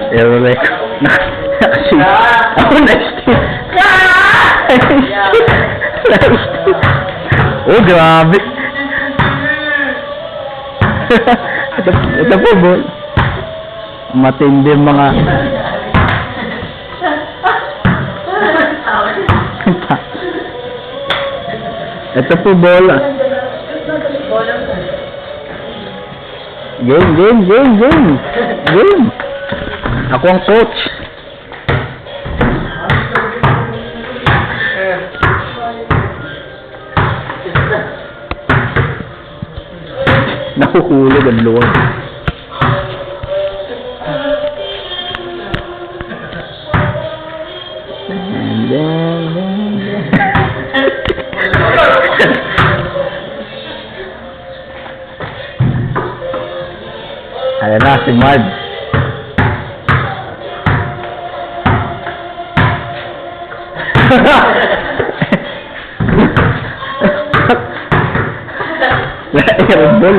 Erolek. Oh, nice. Oh, grabe. Ito po, bol. Matindi mga... Ito po, bol. Game. Ako ang coach. Nakukulog ang luwag. Ayan na, si Mad. Aerodol.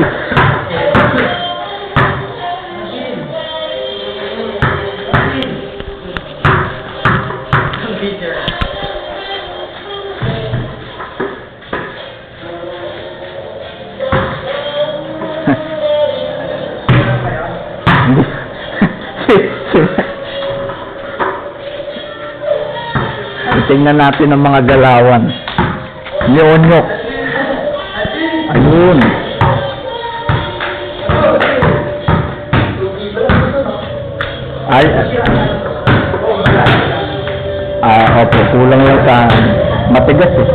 Tingnan natin ang mga galawan. Nyonyok. Ayun. Opo, kulang lang sa matigas eh.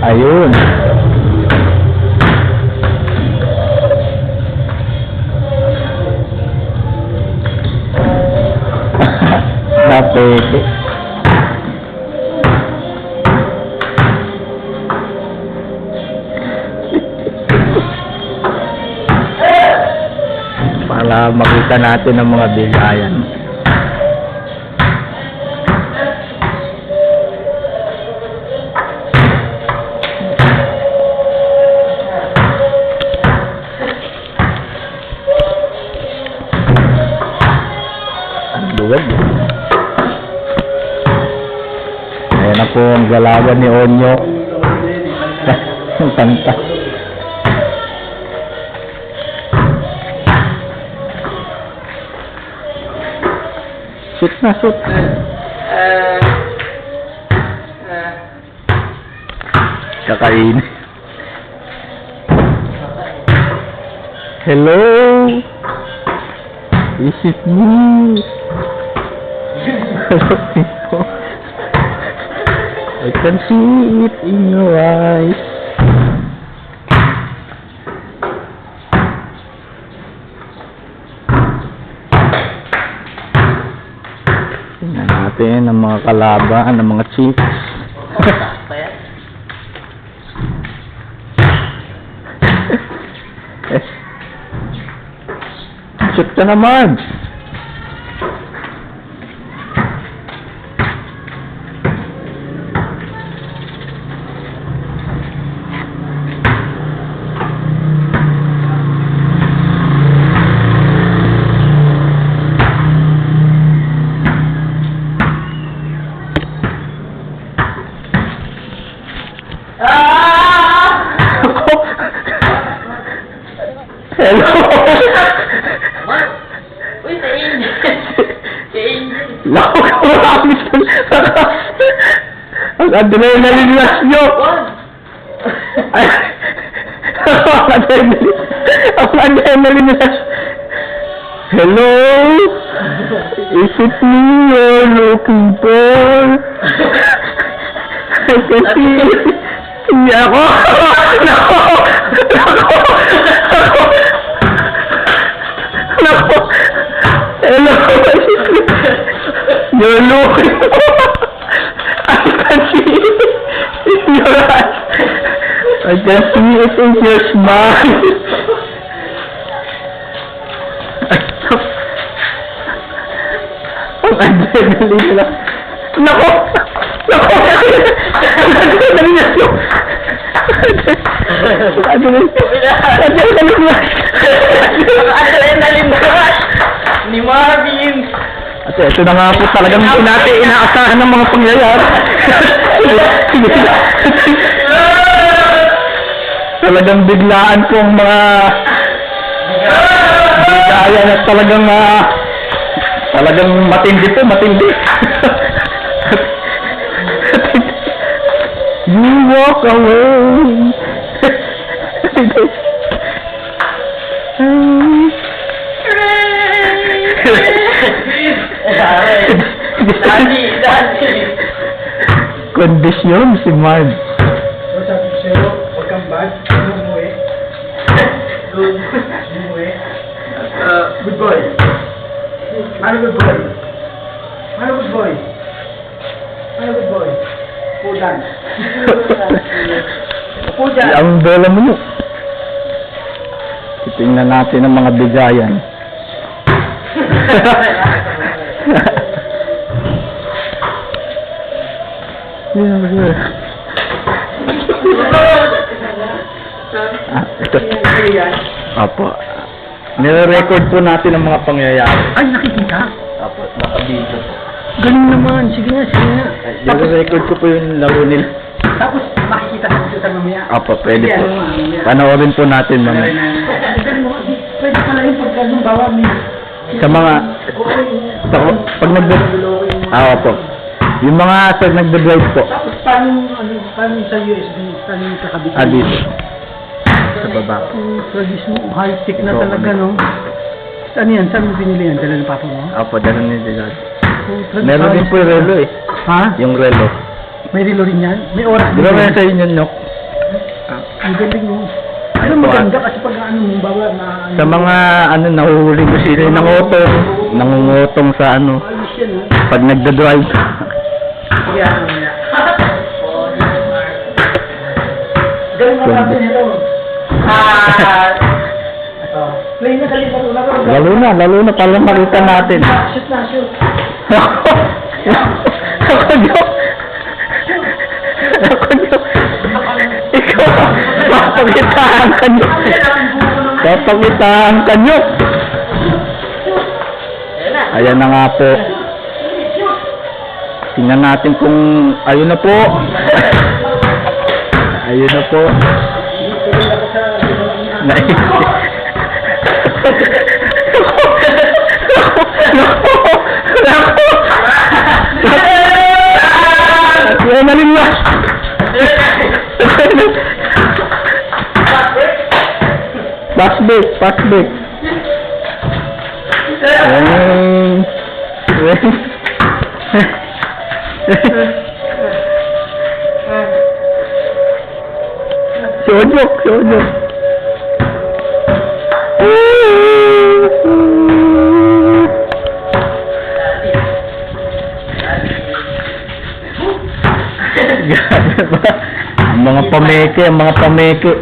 Ayun. Napete. Para makita natin ang mga bigayan. Ang luwag. Ayan na po ang galawan ni Onyo. Ang kanta. Shoot na, shoot. Kakain. Hello? Is it me? I can see it in your eyes. Tingnan natin ang mga kalaban, ang mga chicks. Shoot ka naman! Hello! Uy, sa Angel! Si Angel! Lako ka marami sa... Ang adrenaline rush nyo! Ay! Ang adrenaline rush! Hello? Is it me you're looking for? I can see it. Hindi ako! Nako! Hello! You're looking for... I can see it in your eyes. I can see it in your smile. Ang adrenaline lang. Nako! Nako! Ang adrenaline lang. Adrenaline rush ni Marvin. At ito na nga po talagang hindi natin inaasahan ng mga pangyayari. Talagang biglaan po ang mga bigayan at talagang matindi po, matindi. You walk away. Daddy. Kondisyon si Marv. Sabi ko sa'yo, huwag kang bad. Umuwi. Umuwi. Good boy. Ano good boy? Ano good boy? Ano good boy? Pudan. Pudan. Ang bola mo. Titingnan natin ang mga bigayan. Ito. Apo. Nire-record po natin ang mga pangyayari. Ay, nakikita? Apo, naka-video po. Ganun naman. Sige nga, sige nga. Nire-record ko po yung laro nila. Tapos, makikita sa computer mamaya. Apo, pwede po. Mamaya. Panoorin po natin mamaya. Ganun mo, pwede pala yung pagkagong bawa mo. Sa mga... Pag Opo. Yung mga nagde-drive po. Tapos, paano sa USB? Paano yung kakabit? Dito. Sa baba. Produce mo, high-tech na talaga, no? Ano yan? Saan mo pinili yan? Dala ng papa mo? Apo, dalawa ni Dad. Oh, Meron din po yung relo eh. Ha? Yung relo. May relo rin yan? May oras Di ba meron sa inyo, Nok? Ang galing mo. Ano Ano po, maganda kasi pag ano mong bawa na... Sa mga nahuhuli ko sila yung nangungutong sa Ayos yan, ha? pag nagda-drive. Yeah, yeah. Ganun nga natin ito. Play na galing na. Lalo na, para makita natin. Shoot na, shoot. Ako nyo. Ikaw, papakitaan ka nyo. Papakitaan ka nyo. Ayan na nga po. Tingnan natin kung ayun na po. Ayun na po. Adrenaline rush. Fast break. Sonyok. Ang mga pameke.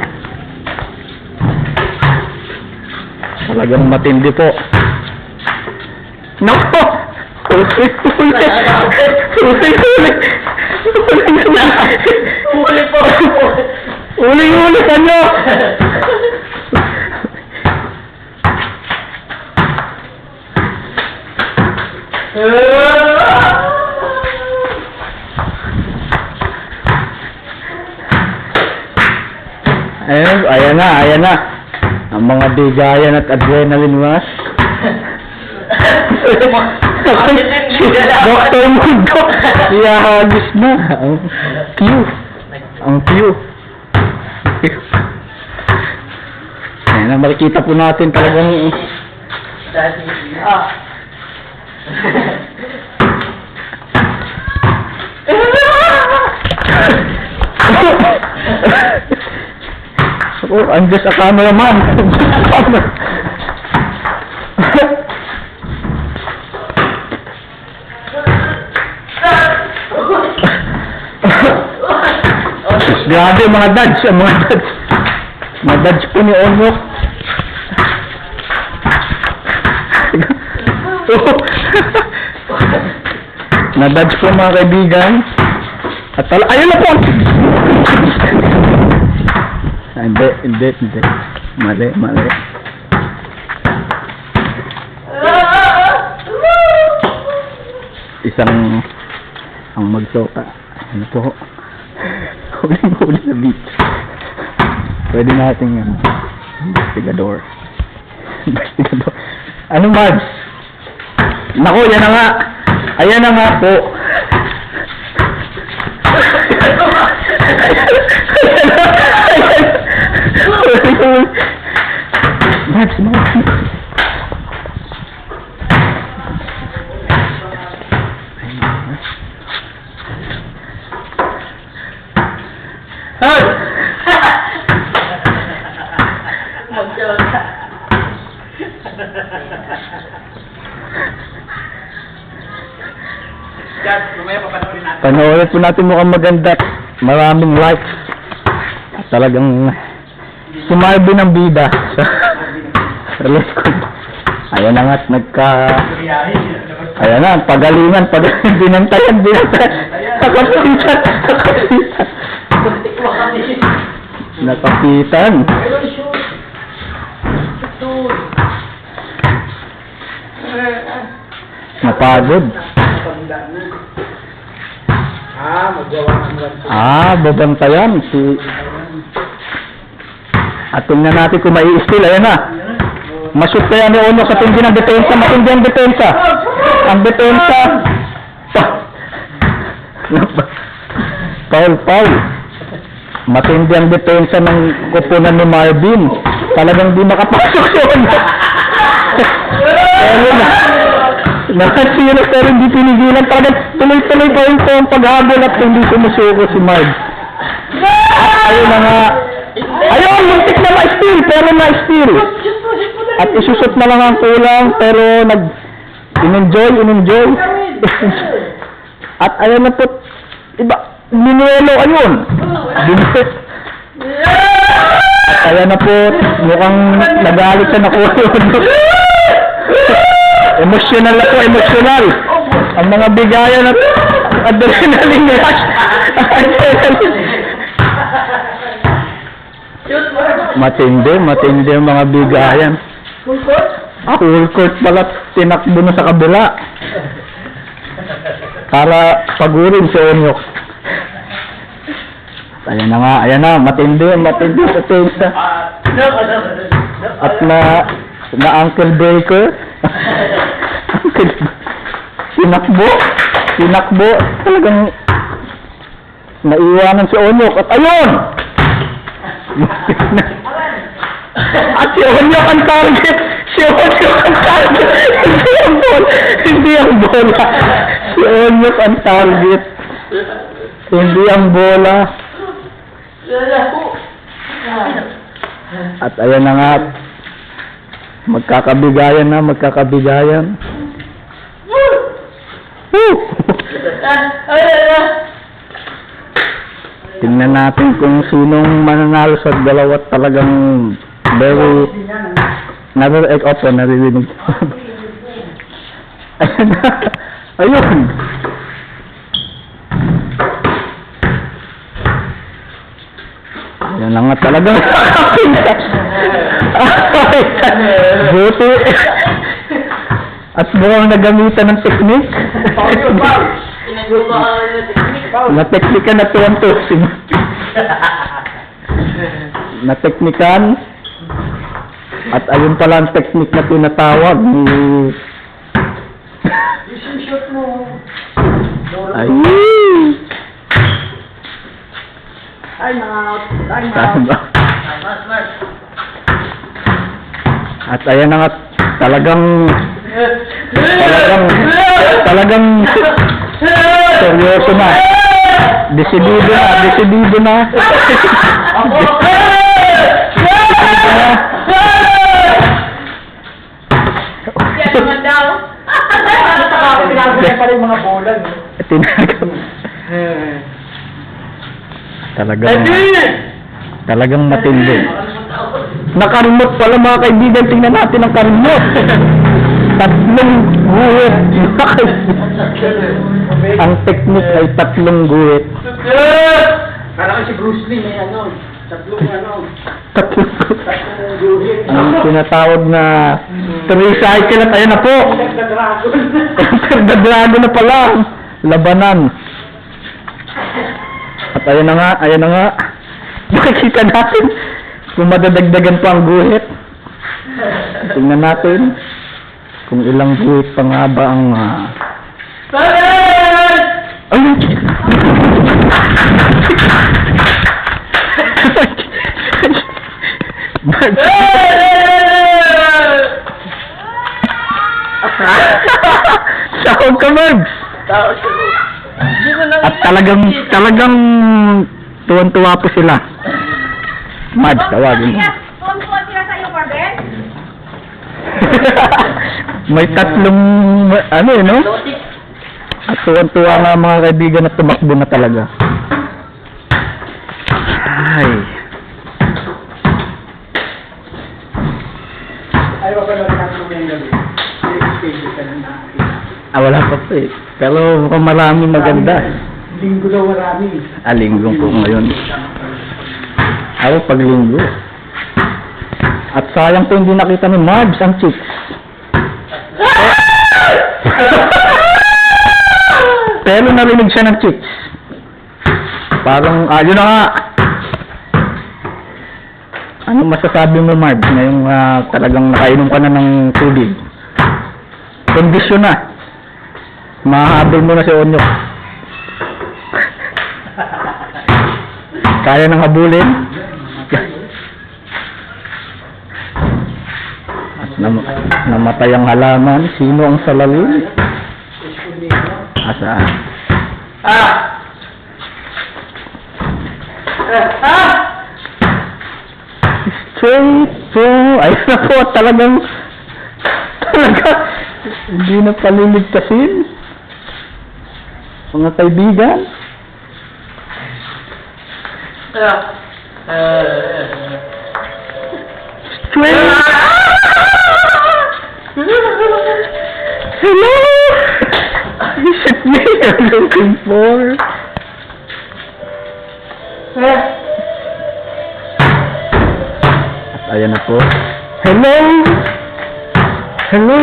Talagang matindi po. Nako! Uli ka nyo! Ayan na. Ang mga bigayan at adrenaline rush. Dr. Mundo. Iyahagis na. Ang cue. Ayan na, makikita po natin talagang... Oh, I'm just a cameraman. Grabe mga dads, mga dads po ni Onok. Na-dads po mga kaibigan. At ayun na po! Hindi. Hindi. Mali. Isang ang magsoka. Ano po? Huling-huli sa beach. Pwede nating investigador. Ano, Marbs? Naku, yan na nga. Ayan na nga po. Marbs, Dad, lumaya papanoorin natin. Panoorin po natin mukhang maganda. Maraming likes. At talagang si Marvin ang bida sa Lescon. Ayan na nga't ayan na, pagalingan, binantayan. Nakapitan. Nakapitan. Napagod. Babantayan at tingnan natin kung mai-steal. Ayan na. Mashoot kaya ni Ono sa tindi ng depensa. Matindi ang depensa. Ang depensa. Foul. Matindi ang depensa ng kupunan ni Marvin. Talagang di makapasok yun. Ayun na. Nakasiro pero hindi pinigilan. Talagang tuloy-tuloy po ang paghabol at hindi sumusuko si Marv. Ayun na nga. Ayun, muntik na ma-steal pero na-steal. At isusot na lang ang kulang pero in-enjoy. At ayun na po, iba, minuelo ayun. Binset. At ayun na po, mukhang nagalit sa nakuha yun. Emotional. Ang mga bigayan at adrenaline rush. Matindi ang mga bigayan. Full court pala, tinakbo na sa kabila. Para pagurin si Onyok. Ayan na, matindi sa tensa. At na Uncle Breaker. Tinakbo. Talagang naiwanan si Onyok. At ayun! At si Onyok ang target. Hindi ang bola. Si Onyok ang target. Hindi ang bola. At ayan na nga. Magkakabigayan. Tingnan natin kung sinong mananalo sa dalawa. Talagang very naririnig. Ayun. Yan lang nga talagang buti. At mukhang nagamitan ng teknik. Na-teknikan na tuwan-to. Na-teknikan. At ayun pala ang teknik na tinatawag ni... Time out. At ayan na nga, talagang seryoso na. Desidido na. Talagang matindi. Nakarimot pala mga kaibigan, tingnan natin ang karimot. 3 guhit. Ang teknik ay 3 guhit. Parang si Bruce Lee may ano. Tatlong ang tinatawag na tricycle at ayun na po. Enter the Dragon na pala. Labanan. At ayun na nga. Makikita natin kung madadagdagan pa ang guhit. Tingnan natin kung ilang guhit pa nga ba ang ayun! Sahog ka, Mags! At talagang tuwan-tuwa po sila. Mads, tawagin mo. Tuwan-tuwa sila sa'yo, Corbin? May tatlong, no? At tuwan-tuwa nga mga kaibigan na tumakbo na talaga. Ay. Ay, pa pala natin yung gabi. I-schedule ka na. Wala pa po eh. Pero mukhang marami maganda. Linggo daw marami. Linggo po ngayon. Ako pag linggo. At sayang po hindi nakita ni Marbs ang chicks. Pero narinig siya ng chicks. Parang, yun na nga. Ano masasabi mo, Marbs, ngayong talagang nakainom ka na ng tubig? Kondisyon na. Mahahabol mo na si Onyok. Kaya nang habulin? At namatay ang halaman. Sino ang salamin? Asaan? Straight po. Ayun na po. Talaga hindi na paliligtasin. Mga kaibigan. Straight. Hello. Is it me I'm looking for? At ayan na po. Hello. Hello.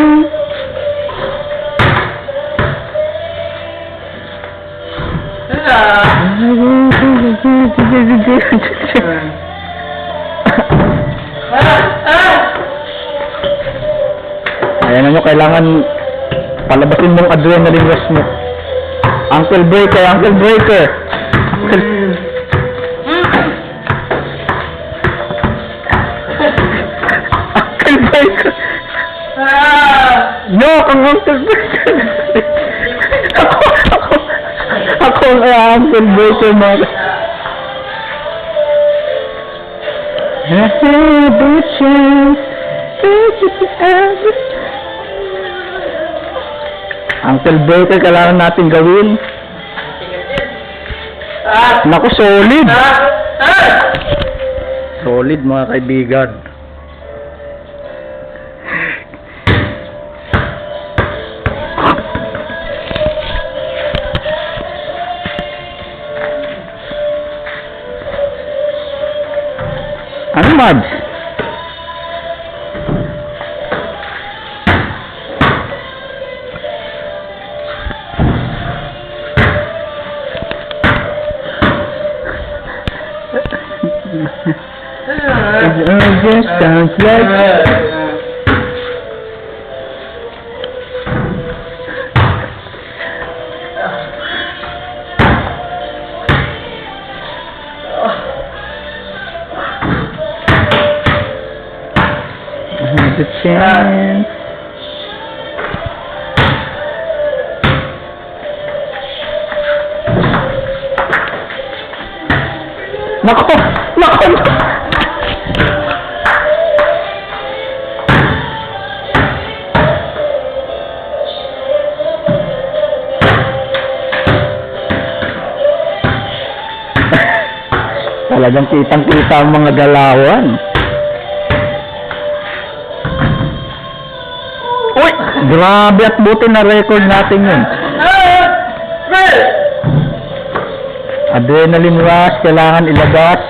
Ayan mo, kailangan palabasin mong adrenaline rush mo. Uncle Breaker. Uncle Breaker. No, kang Uncle Breaker. Ako ang Uncle Breaker, mga. Uncle Breaker, kailangan natin gawin. Naku, solid. Solid, mga kaibigan. Ano, Mads? It just sounds like the chance. Nako! Nako! Talagang kitang-kita ang mga galawan. Uy! Grabe at buti na record natin yun. Adrenaline rush, kailangan ilabas.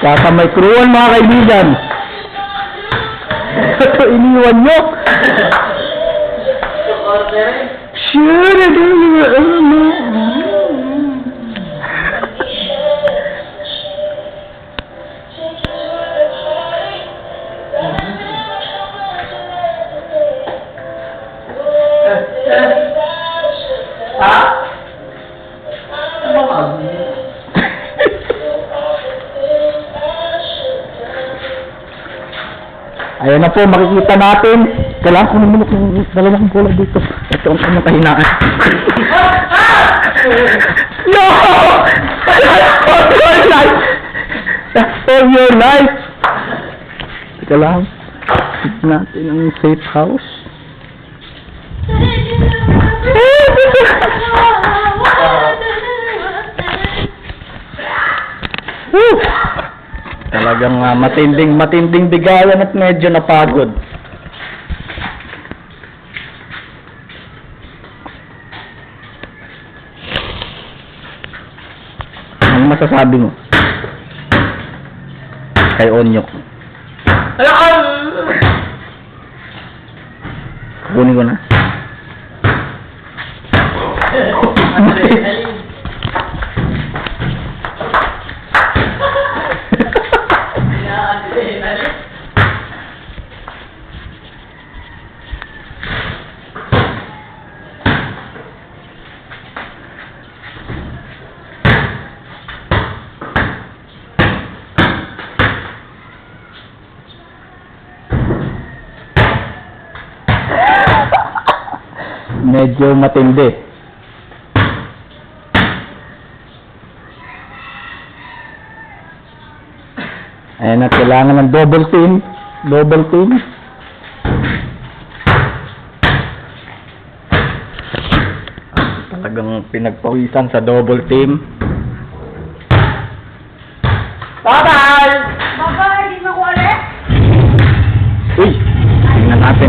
Kakamay kruan mga kaibigan. Ito iniwan nyo. Sure, Ayan na po, makikita natin. Kailangan ko naman yung dalawang bola dito. Ito ang kanyang kahinaan. No! For your life! For your life! Teka lang. Sit natin ang safe house. Woo! Talagang matinding bigayan at medyo napagod. Ano masasabi mo? Kay Onyok. Kunin ko na. Medyo matindi. Ayan at kailangan ng double team. Double team. Talagang pinagpawisan sa double team. Bye-bye! Baba, hindi mo ko ulit. Uy!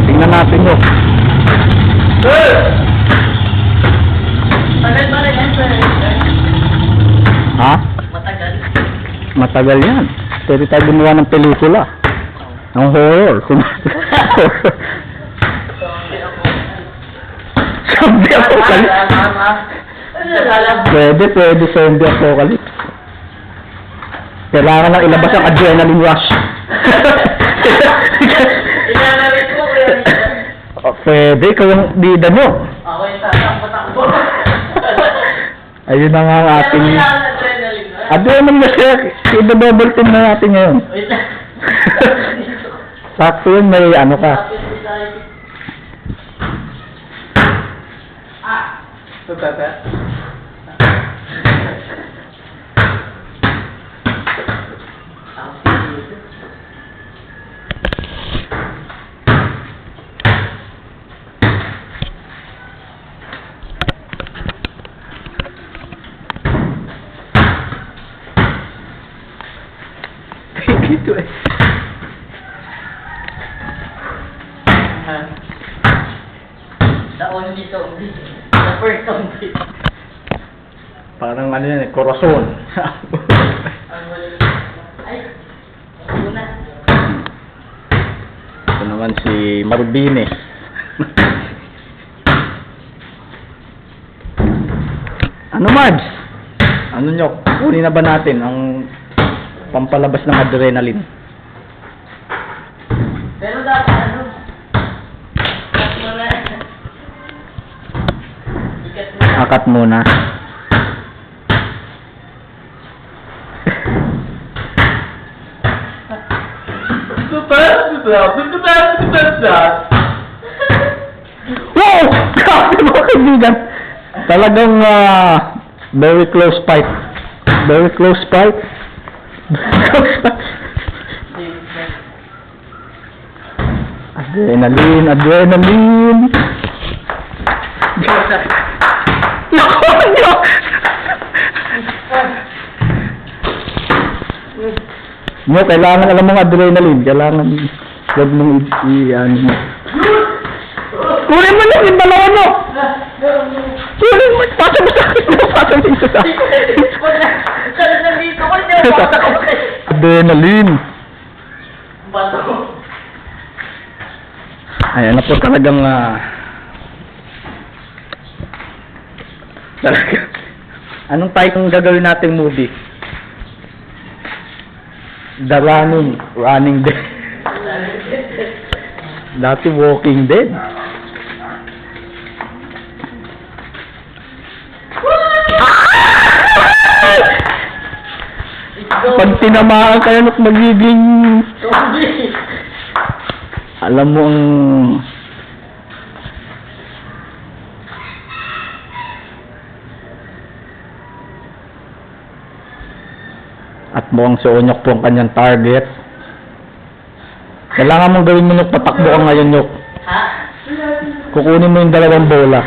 Tingnan natin yun. Tagal yan, sir. Ha? Matagal. Matagal yan. Pwede tayo gumawa ng pelikula. Ang horror. Zombie apocalypse. Pwede zombie apocalypse. Kailangan lang ilabas ang adrenaline rush. Inanarit ko, kuya. Pwede, ikaw yung bida mo. Ako yung tatakbo. Ayun na nga ang ating... Adrenaline, ha? Adrenaline na siya. I-double team na natin ngayon. Wait lang. Sakto yun, may ano ka. Pagkaka? Ito eh. The only zombie. The first zombie. Parang ano yan eh, corazon. Ang wala. Ay, una. Ito naman si Marubines. Ano Marbs? Ano nyo? Kunin na ba natin ang pampalabas ng adrenaline? Pero dapat ano? Ikat muna. Ikat muna. Akat muna. Wow! Grabe mga kaibigan! Talagang very close fight. Very close fight. Adrenaline, adrenaline. Naku, no! Mo, kailangan alam mong adrenaline. Kailangan huwag mong ano mo. Kunin mo na yung dalawa mo! Kunin mo! Pasa mo sa akin! Pasa mo sa akin! Wala. Sa nandito ko, hindi ako Adrenaline. Bato. Ayan na po talagang talaga. Anong title gagawin nating movie? The Running Dead. Dati Walking Dead. Pag tinamaan kayo nuk magiging alam mo ang at mukhang si Onyok po ang kanyang target. Kailangan mong gawin mo Nyok, patakbo ka ngayon Nyok. Ha? Kukunin mo yung dalawang bola.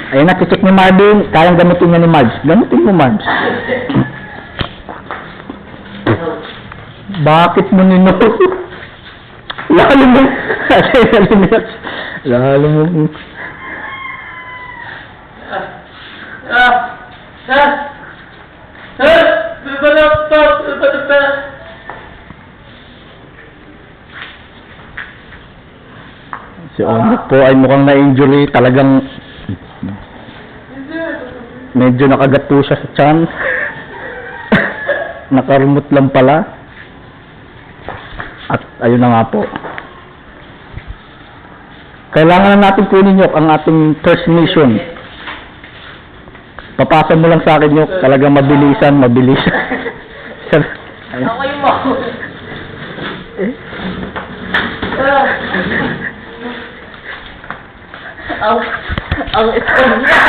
Ayun na, kisik ni Marvin. Kayang gamitin niya ni Marbs. Gamitin mo, Marbs. Bakit mo nino? Lalo mo. Lalo mo. Si Onyok po ay mukhang na-injury. Talagang medyo nakagat po siya sa tiyan. Nakarumot lang pala. At ayun na nga po. Kailangan na natin kunin Nyok ang ating first mission. Papasa mo lang sa akin Nyok. Talagang mabilisan. Ako yung mo. Ang skill niya.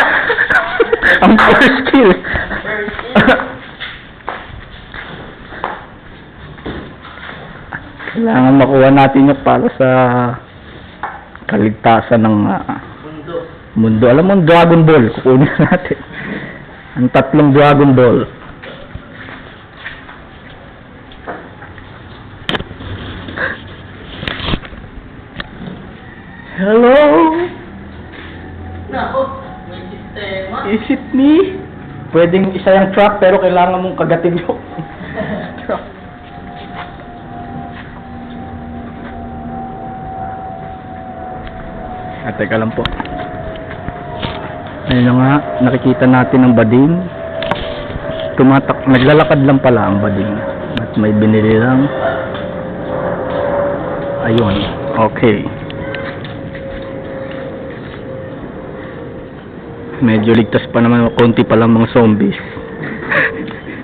Ang first skill. Kailangan makuha natin yung para sa kaligtasan ng mundo. Alam mo, Dragon Ball. Kukunin natin. Ang 3 Dragon Ball. Hello? Nako, may sistema. Is it me? Pwedeng isa yung trap pero kailangan mong kagatin yung trap. Teka lang po. Ayun na nga, nakikita natin ang bading. Naglalakad lang pala ang bading. At may binili lang. Ayun, okay. Medyo ligtas pa naman, konti pa lang mga zombies.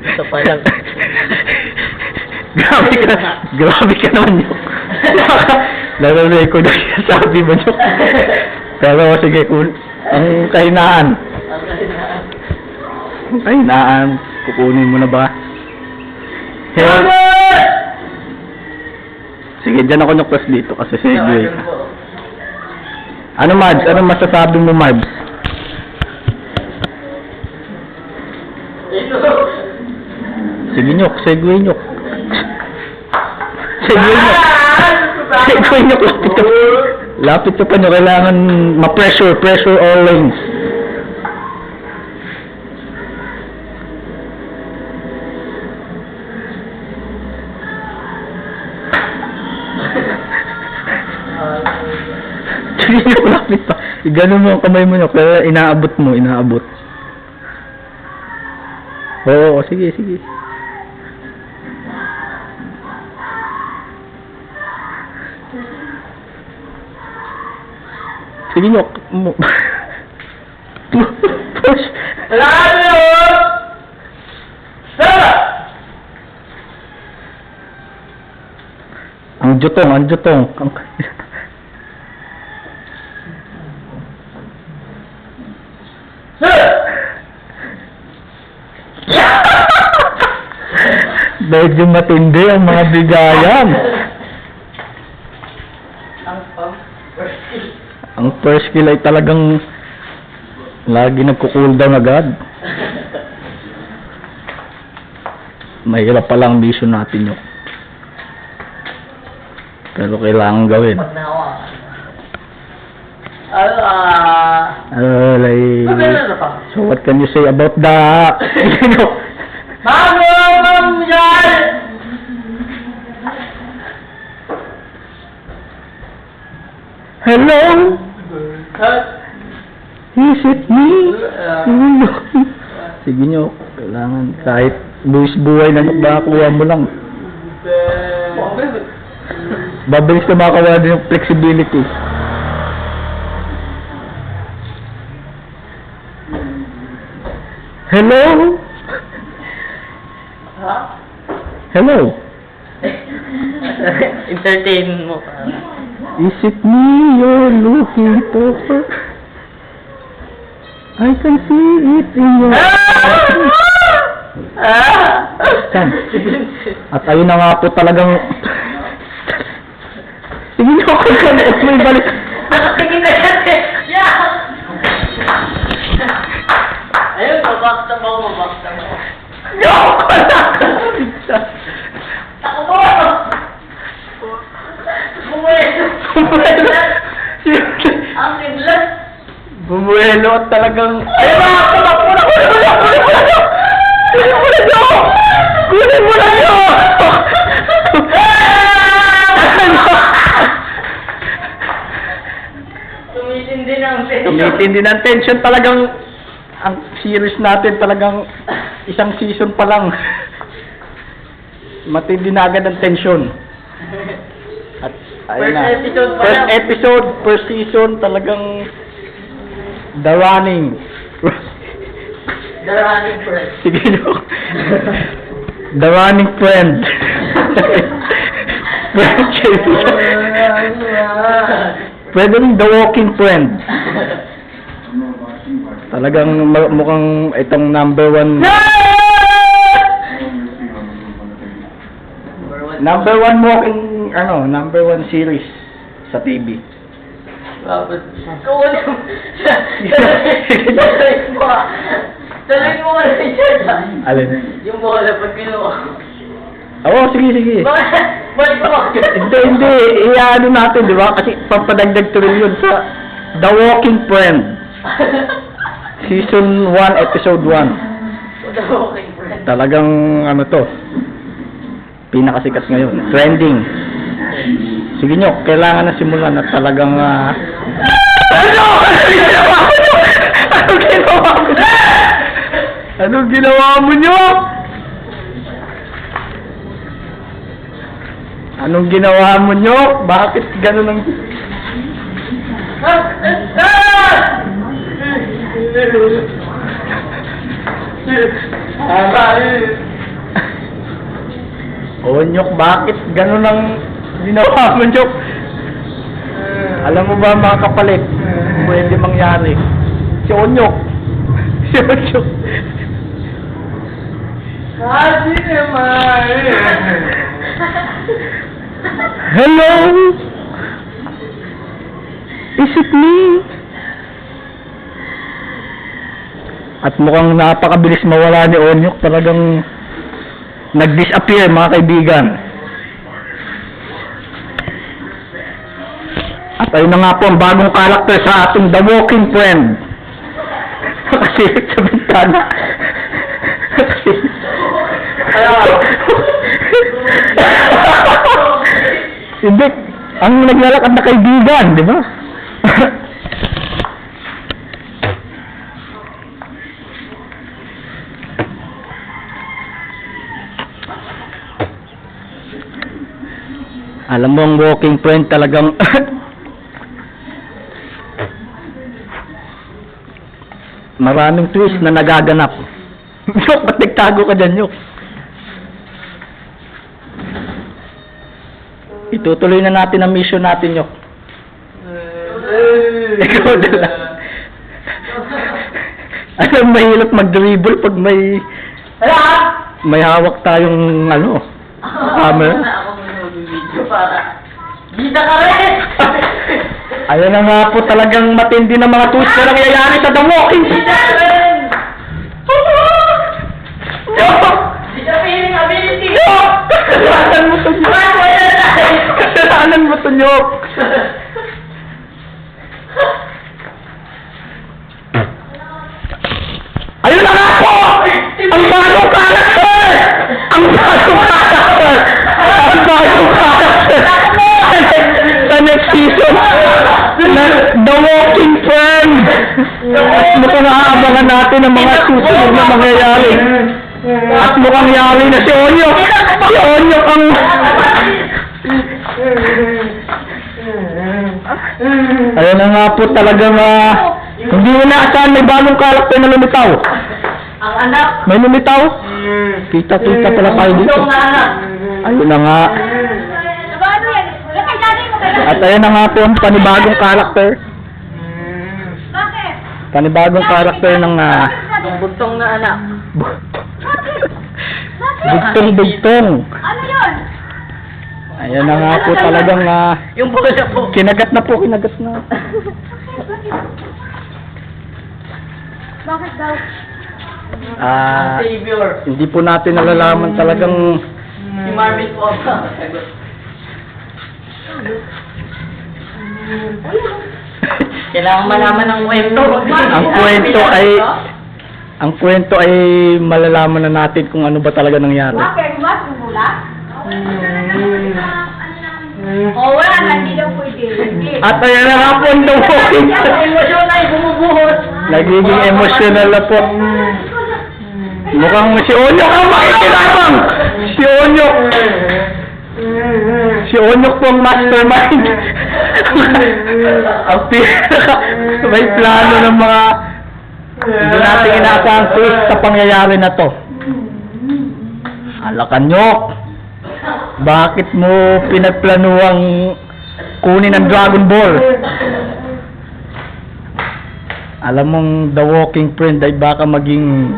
Ito pa lang. Grabe ka naman yun. Nare-record na sabi mo yun. Pero sige, ang kahinaan. Ang kahinaan, kukunin mo na ba? Sige, dyan ako nuklas dito kasi segue. Ano Marbs? Anong masasabi mo Marbs? Sige Nyok, segue Nyok. Segue Nyok. Segue Nyok, lapit to. Lapit to pa nyo, kailangan pressure all lanes. Sige Nyok, lapit pa. Ganun mo ang kamay mo Nyok, kaya inaabot mo, inaabot. Oo, sige. Sige Nyok. Push. Ang jutong. Medyo matindi ang mga bigayan. Ang first kill ay talagang lagi nagko-cooldown agad. Mahirap pala ang mission natin yun. Pero kailangan gawin. Pag nahawakan. Like, Ano pa? so what can you say about the, you know, Ma'am yan! hello? Is it me? Sige nyo, kailangan kahit buwis buhay na nyo, makakuha mo lang. Babilis na makakuha din yung flexibility. Hello? Ha? Hello? Entertain mo pa. Is it me you're looking for? I can see it in your eyes. Saan? At ayun na nga po talagang... Sige nyo ako kung may balik. Nakatingin na yan eh! Yeah! Ayun, mabakta mo, mabakta mo. No! Ako mo! Bumuelo! Ang kidlat! Bumuelo at talagang... Ayun na! Kunin mo na! Kunin mo na nyo! Kunin mo na nyo! Tumitindi ng tension. Tumitindi ng tension talagang... Ang series natin talagang isang season pa lang. Matindi na agad ang tension. At ayun na. First episode pa First lang. episode, first season, talagang the running. The running friend. Sige nyo. The running friend. Friendship. Pwede rin the walking friend. Talagang mukhang itong number one walking, number one series sa TV. Tuloy mo. Tuloy mo ka na dyan. Alin? Yung bola pag kinuha. Oo, sige. Balik mo. Hindi. Iyaano natin, di ba? Kasi papadagdag tuloy yun sa The Walking Friend. Season 1, Episode 1. Okay, friend. Talagang, pinakasikat ngayon. Trending. Sige nyo, kailangan na simulan na talagang, Anong ginawa mo nyo? Anong ginawa mo nyo? Bakit ganun ang... Onyok, bakit ganun ang ginawa mo, Nyok? Alam mo ba mga kapalit, pwede mangyari? Si Onyok. Si Onyok. Kasi naman. Hello? Is it me? At mukhang napakabilis mawala ni Onyok. Talagang nag-disappear, mga kaibigan. At ayun na nga po ang bagong karakter sa ating The Walking Friend. Nakasilip sa bintana. Hindi. Ang naglalakad na kaibigan, di ba? Alam mo, ang walking friend talagang maraming twist na nagaganap. Yok, ba't nagtago ka dyan, Yok? Itutuloy na natin ang mission natin, Yok. Ikaw na lang. Alam, mahirap mag-dribble pag may hawak tayong, camera. Ako mag-video para... Gita ka rin! Ayan na nga po talagang matindi na mga twist na nangyayari sa The Walking Gita ka rin! Gita feeling ability! Kasalanan mo to, Yok. Wala na! Daanan mo to, Nyok. Ayun na nga po! Ang bagong character! Ang bagong character! Ang bagong character! Sa next season, na The Walking Friend! At mukhang aabangan natin ang mga susunod na mangyayari. At mukhang yari na si Onyok! Si Onyok ang... Ayun na nga po talagang hindi mo naasahan may bagong karakter na lumitaw. Ang anak. May lumitaw? Kita-kita pala tayo dito. Yung anak. Ayun na nga. Ano yan? Lakay dali mo kayo. At ayun na nga po ang panibagong karakter. Bakit? Panibagong karakter ng Yung buntong na anak. bugtong-bugtong. Ano yun? Ayun na nga po talagang Yung bola po. kinagat na po, kinagat na. Bakit daw? Savior. Hindi po natin nalalaman talagang Si Marvin po ang Kailangan malaman ng kwento. ang kwento ay malalaman na natin kung ano ba talaga nangyari. Bakit? Mas bumula? Oo, wala na. Hindi daw pwede. At ayan na nga po ang The Walking Friend. Emosyon ay bumubuhos. Nagiging emotional na po. Mukhang si Onyok ang makikilabang! Si Onyok! Si Onyok po ang mastermind. Ang may plano ng mga hindi natin inaasahan twist sa pangyayari na to. Alakan Nyok! Bakit mo pinagplanuang kunin ang Dragon Ball? Alam mong The Walking Friend ay baka maging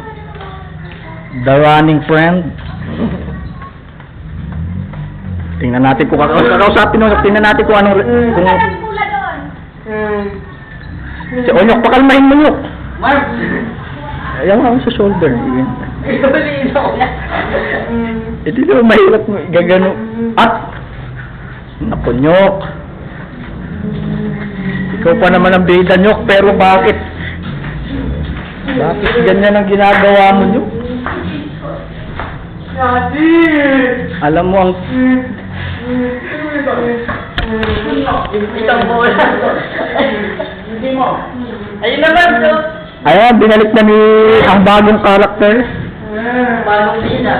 The Running Friend. Tingnan natin kung kakausapin mo, tingnan natin kung anong kung Bumula doon. si Onyok, pakalmahin mo Nyok. Marv. Ayaw ako sa shoulder. Iulino ko na. Hindi naman mahirap mo gagano. At naku Nyok. Ikaw pa naman ang bida Nyok, pero bakit ganyan ang ginagawa mo Nyok? Daddy! Alam mo ang Isang bola. Hindi mo. Ayun naman to. ayan, binalik na ni ang bagong karakter. Bagong bida.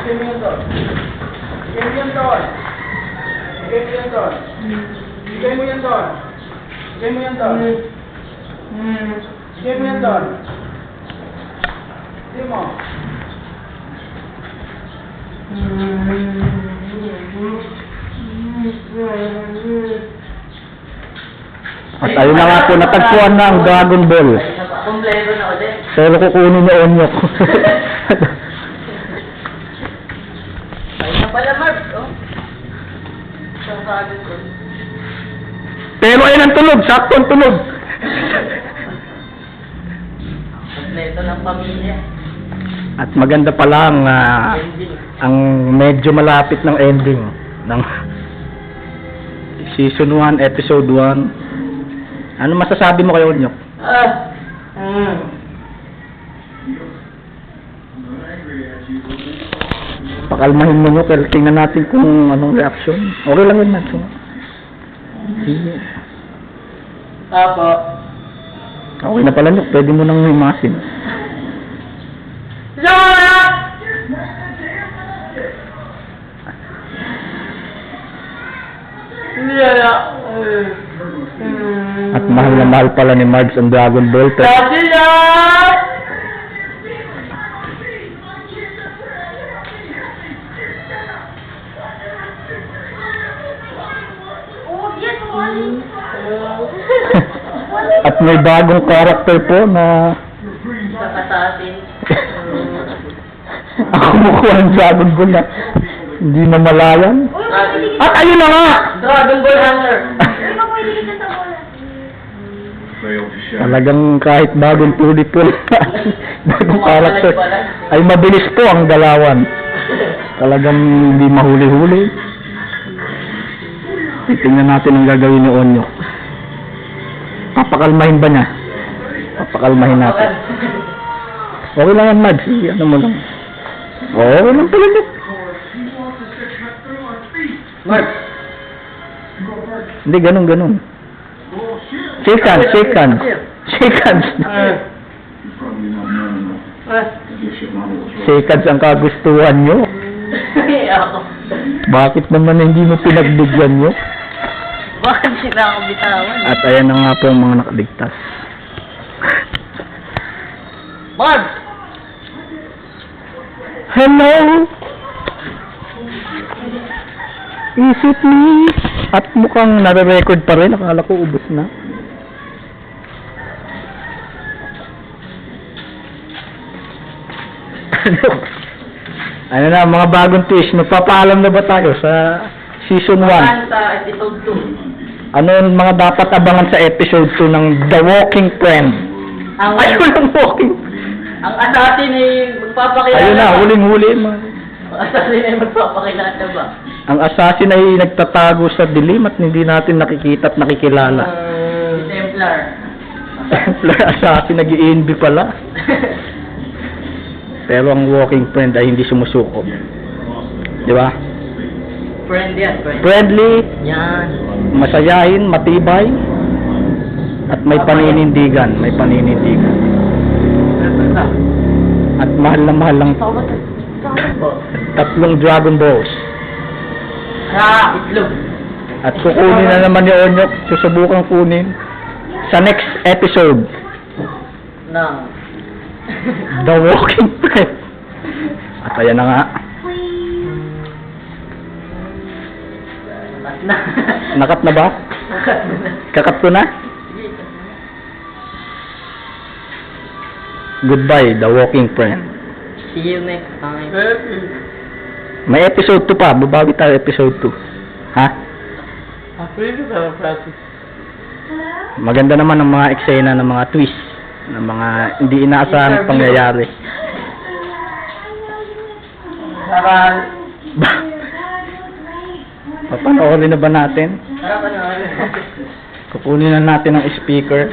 Bigay mo yun doon. Bigay mo yun doon. Bigay mo yun doon. Bigay mo yun doon. Bigay mo yun doon. Bigay mo yun doon. Bigay mo. At ayun na nga po, natagpuan na ang Dragon Ball. Kompleto na ulit. Pero kukunin ni Onyok. Ayun na pala, Marv. Oh. Isang sagad ko. Pero ayun ang tunog, sakto ang tunog. Kompleto ng pamilya. At maganda pala Ending. ang medyo malapit ng ending ng Season 1, Episode 1. Ano masasabi mo kay Onyok? Pakalmahin mo Nyok, pero tingnan natin kung anong reaction. Okay lang yun, Max. Sige. Apo. Okay na pala Nyok, pwede mo nang imasin. Zora! At mahal na mahal pala ni Marge ang Dragon Ball. Pero Daddy love! Oo, yan. Wali. at may bagong character po na Kakatasin. ako kumukuha ng Dragon Ball na hindi na malayan. Uy, pwede At ayun na nga! Dragon Ball Hunter. Di ba pwede kita sa bola? Talagang kahit bagong tulipol bagong character ay mabilis po ang galawan. Talagang hindi mahuli-huli. Tingnan natin ang gagawin ni Onyo. Papakalmahin ba niya? Papakalmahin natin. Okay lang yan, Mads. Ano mo lang. Okay lang pala niya. Mark. Hindi, ganun. Shake hands, shake hands. Shake hands. Shake hands ang kagustuhan nyo. Ako. Bakit naman hindi mo pinagbigyan nyo? Bakit sila ako bitawan? At ayan na nga po ang mga nakaligtas. Mark! Hello? Is it me? At mukhang nare-record pa rin. Akala ko ubos na. Ano na, mga bagong twist. Magpapaalam na ba tayo sa season 1? Sa episode 2. Ano ang mga dapat abangan sa episode 2 ng The Walking Friend? Ang, Ayun ang walking. ang assassin ay magpapakilala Ayun na, ba? huling-huli. mga- Ang assassin ay magpapakilala ba? Ang assassin ay nagtatago sa dilim at hindi natin nakikita at nakikilala. Si Templar. Assassin nag-i-envy pala. Pero ang walking friend ay hindi sumusuko. Di ba? Friend yan, friend. Friendly, Yan. masayahin, matibay, at may paninindigan. May paninindigan. At mahal na mahal lang tatlong Dragon Balls. Itlog. At kukunin na naman ni Onyok, susubukan kunin sa next episode, Nang. The Walking Friend. At ayan na nga, Na. nakat na ba? Kakat ko na? Goodbye, The Walking Friend. See you next time. May episode 2 pa, babawi tayo episode 2. Ha? Maganda naman ang mga eksena ng mga twist, ng mga hindi inaasahang pangyayari. Papanoorin na ba natin? Kukunin na natin ang speaker.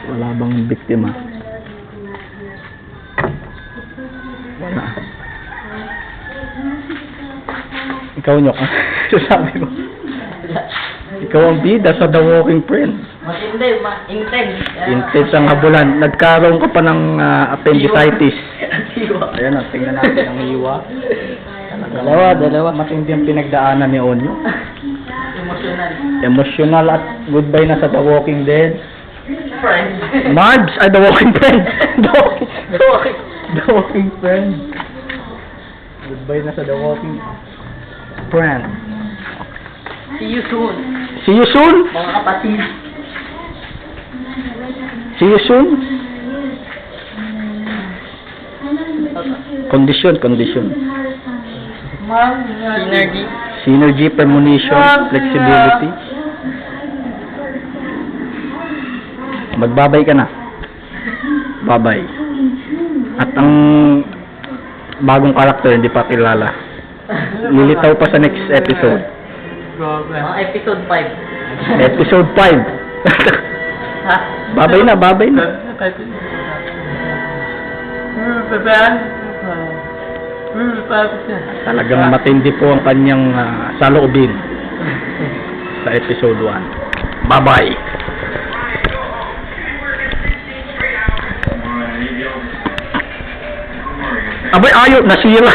Wala bang biktima? Wala. Ikaw, Nyok. Sabi mo. Ikaw ang bida sa The Walking Friend. Matindi, intense. Intense ang habulan. Nagkaroon ka pa ng appendicitis. Hiwa. Ayan na, tingnan natin ang hiwa. Dalawa. Matindi ang pinagdaanan ni Onyo. Emotional. Emotional at goodbye na sa The Walking Dead. Friend. Marbs! Ay, The Walking Friend! The Walking Friend. Goodbye na sa The Walking Friend. See you soon. See you soon! Mga kapatid. See you soon! Condition. Synergy. Synergy, premonition, flexibility. Magbabay ka na. Babay. At ang bagong karakter hindi pa kilala. Lilitaw pa sa next episode. Mga episode 5. Episode 5. Ha? babay na. Talagang matindi po ang kanyang saloobin sa episode 1. Bye-bye. Abay, ayaw, nasira.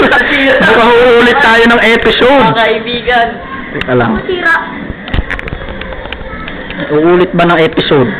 nasira. Baka uulit tayo ng episode. Mga kaibigan. Teka lang. Masira. Uulit ba ng episode?